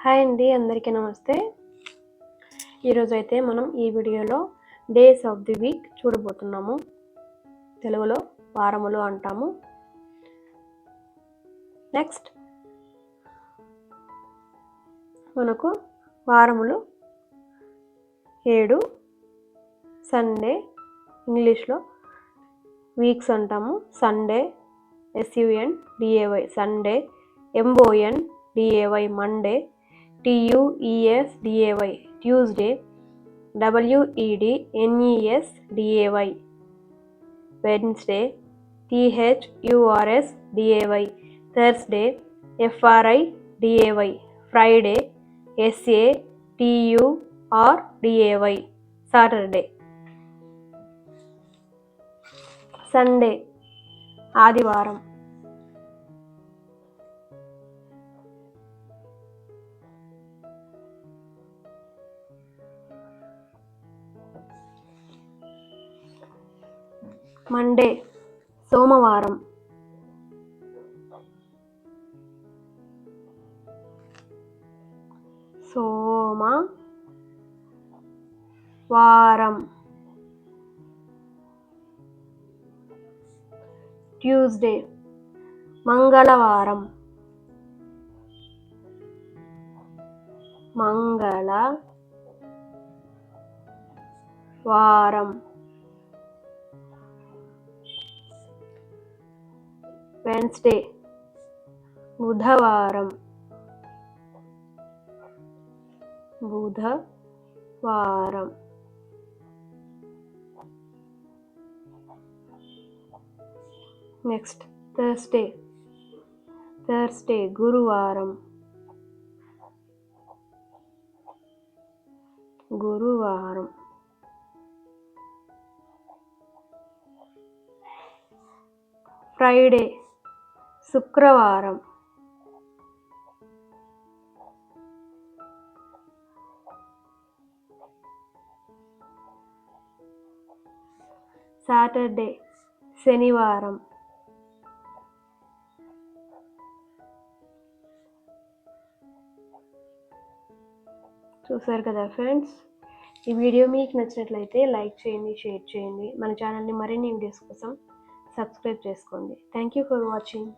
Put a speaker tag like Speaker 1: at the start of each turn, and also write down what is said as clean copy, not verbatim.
Speaker 1: Hi అండి, అందరికీ నమస్తే. ఈరోజు అయితే మనం ఈ వీడియోలో డేస్ ఆఫ్ ది వీక్ చూడబోతున్నాము. తెలుగులో వారములు అంటాము. నెక్స్ట్ మనకు వారములు 7, సండే ఇంగ్లీష్లో వీక్స్ అంటాము. Sunday SUNDAY Sunday, MONDAY Monday, TUESDAY Tuesday, WEDNESDAY Wednesday, THURSDAY Thursday, FRIDAY Friday, SATURDAY Saturday. Sunday ఆదివారం. మండే సోమవారం. సోమవారం. ట్యూస్డే మంగళవారం. మంగళవారం. వెన్స్డే బుధవారం. బుధవారం. నెక్స్ట్ థర్స్డే గురువారం. గురువారం. ఫ్రైడే శుక్రవారం. సాటర్డే శనివారం. చూసారు కదా ఫ్రెండ్స్, ఈ వీడియో మీకు నచ్చినట్లయితే లైక్ చేయండి, షేర్ చేయండి. మన ఛానల్ని మరిన్ని వీడియోస్ కోసం సబ్స్క్రైబ్ చేసుకోండి. Thank you for watching.